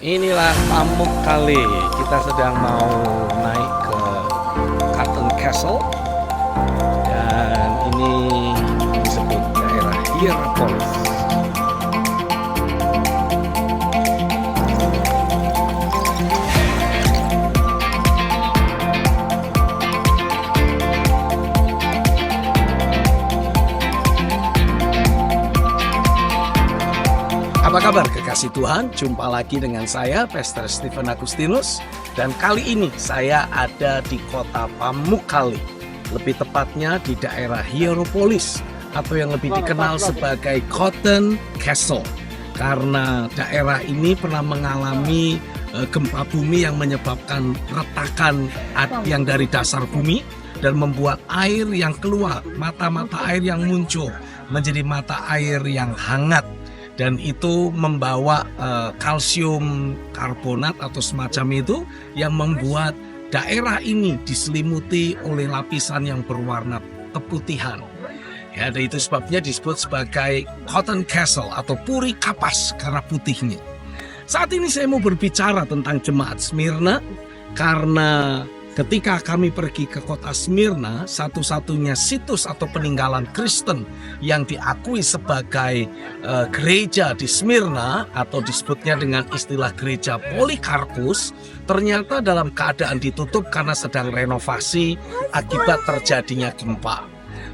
Inilah Pamukkale. Kita sedang mau naik ke Cotton Castle dan ini disebut daerah Hierapolis. Apa kabar kekasih Tuhan? Jumpa lagi dengan saya, Pastor Stephen Agustinus. Dan kali ini saya ada di kota Pamukkale. Lebih tepatnya di daerah Hierapolis, atau yang lebih dikenal sebagai Cotton Castle. Karena daerah ini pernah mengalami gempa bumi yang menyebabkan retakan yang dari dasar bumi dan membuat air yang keluar, mata-mata air yang muncul menjadi mata air yang hangat. Dan itu membawa kalsium karbonat atau semacam itu yang membuat daerah ini diselimuti oleh lapisan yang berwarna keputihan. Ya, dan itu sebabnya disebut sebagai Cotton Castle atau puri kapas karena putihnya. Saat ini saya mau berbicara tentang jemaat Smyrna karena ketika kami pergi ke kota Smyrna, satu-satunya situs atau peninggalan Kristen yang diakui sebagai gereja di Smyrna atau disebutnya dengan istilah gereja Polikarpus, ternyata dalam keadaan ditutup karena sedang renovasi akibat terjadinya gempa.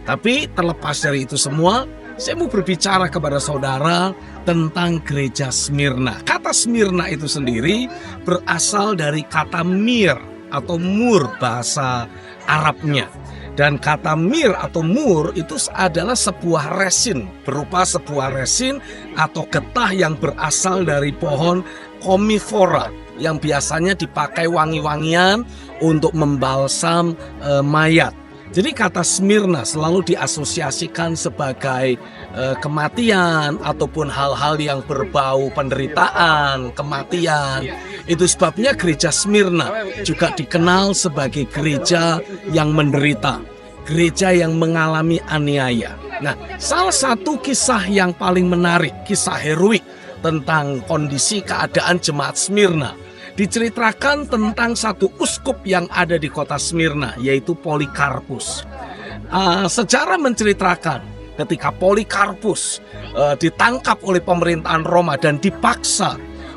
Tapi terlepas dari itu semua, saya mau berbicara kepada saudara tentang gereja Smyrna. Kata Smyrna itu sendiri berasal dari kata mir atau mur bahasa Arabnya. Dan kata mir atau mur itu adalah sebuah resin, berupa sebuah resin atau getah yang berasal dari pohon komifora yang biasanya dipakai wangi-wangian untuk membalsam mayat. Jadi kata Smyrna selalu diasosiasikan sebagai kematian ataupun hal-hal yang berbau penderitaan, kematian. Itu sebabnya gereja Smyrna juga dikenal sebagai gereja yang menderita, gereja yang mengalami aniaya. Nah, salah satu kisah yang paling menarik, kisah heroik tentang kondisi keadaan jemaat Smyrna, diceritakan tentang satu uskup yang ada di kota Smyrna, yaitu Polikarpus. Sejarah menceritakan ketika Polikarpus ditangkap oleh pemerintahan Roma dan dipaksa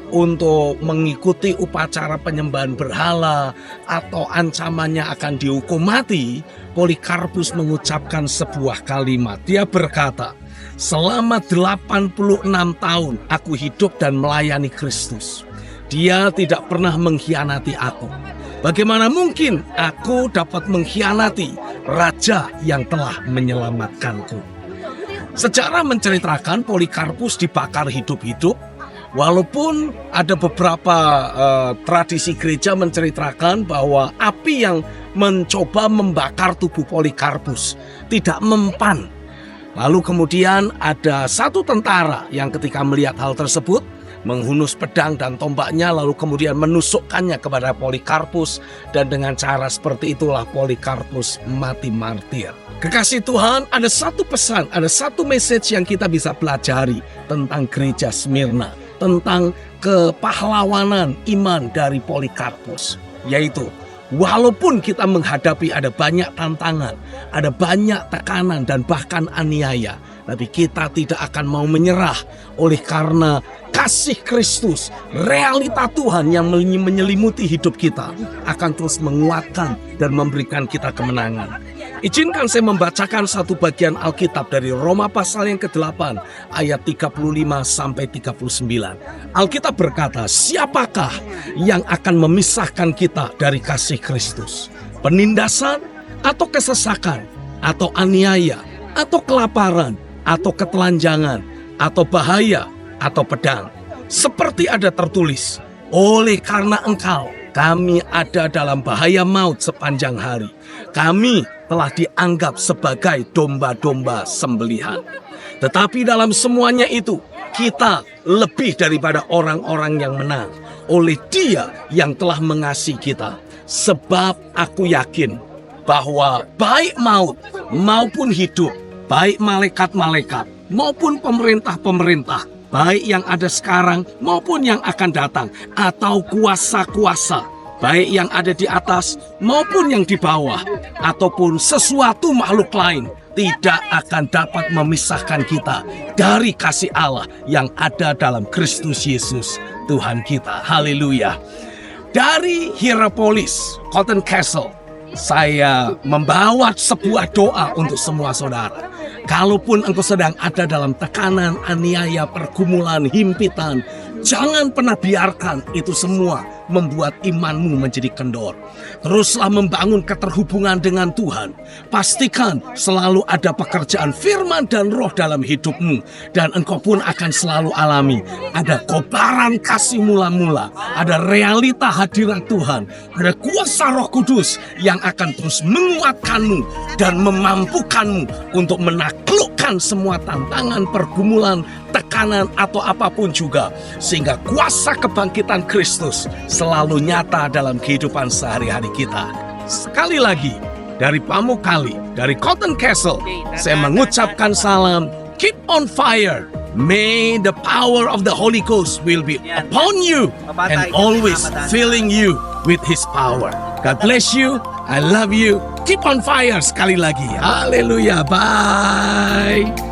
untuk mengikuti upacara penyembahan berhala atau ancamannya akan dihukum mati, Polikarpus mengucapkan sebuah kalimat. Dia berkata, "Selama 86 tahun aku hidup dan melayani Kristus. Dia tidak pernah mengkhianati aku. Bagaimana mungkin aku dapat mengkhianati raja yang telah menyelamatkanku?" Sejarah menceritakan Polikarpus dibakar hidup-hidup. Walaupun ada beberapa tradisi gereja menceritakan bahwa api yang mencoba membakar tubuh Polikarpus tidak mempan. Lalu kemudian ada satu tentara yang ketika melihat hal tersebut menghunus pedang dan tombaknya lalu kemudian menusukkannya kepada Polikarpus, dan dengan cara seperti itulah Polikarpus mati martir. Kekasih Tuhan, ada satu pesan, ada satu message yang kita bisa pelajari tentang gereja Smyrna, tentang kepahlawanan iman dari Polikarpus, yaitu walaupun kita menghadapi ada banyak tantangan, ada banyak tekanan dan bahkan aniaya, tapi kita tidak akan mau menyerah oleh karena kasih Kristus, realita Tuhan yang menyelimuti hidup kita akan terus menguatkan dan memberikan kita kemenangan. Izinkan saya membacakan satu bagian Alkitab dari Roma pasal yang ke-8 ayat 35 sampai 39. Alkitab berkata, "Siapakah yang akan memisahkan kita dari kasih Kristus? Penindasan atau kesesakan atau aniaya atau kelaparan atau ketelanjangan atau bahaya atau pedang? Seperti ada tertulis, oleh karena engkau kami ada dalam bahaya maut sepanjang hari. Kami telah dianggap sebagai domba-domba sembelihan. Tetapi dalam semuanya itu, kita lebih daripada orang-orang yang menang oleh Dia yang telah mengasihi kita. Sebab aku yakin bahwa baik maut maupun hidup, baik malaikat-malaikat maupun pemerintah-pemerintah, baik yang ada sekarang maupun yang akan datang, atau kuasa-kuasa, baik yang ada di atas maupun yang di bawah, ataupun sesuatu makhluk lain, tidak akan dapat memisahkan kita dari kasih Allah yang ada dalam Kristus Yesus, Tuhan kita. Haleluya. Dari Hierapolis, Cotton Castle, saya membawa sebuah doa untuk semua saudara. Kalaupun engkau sedang ada dalam tekanan, aniaya, pergumulan, himpitan, jangan pernah biarkan itu semua membuat imanmu menjadi kendor. Teruslah membangun keterhubungan dengan Tuhan. Pastikan selalu ada pekerjaan firman dan roh dalam hidupmu. Dan engkau pun akan selalu alami ada kobaran kasih mula-mula. Ada realita hadirat Tuhan. Ada kuasa Roh Kudus yang akan terus menguatkanmu dan memampukanmu untuk menaklukkan semua tantangan, pergumulan, tekanan atau apapun juga, sehingga kuasa kebangkitan Kristus selalu nyata dalam kehidupan sehari-hari kita. Sekali lagi, dari Pamukkali, dari Cotton Castle, saya mengucapkan salam, keep on fire. May the power of the Holy Ghost will be upon you and always filling you with His power. God bless you. I love you. Keep on fire sekali lagi. Haleluya. Bye.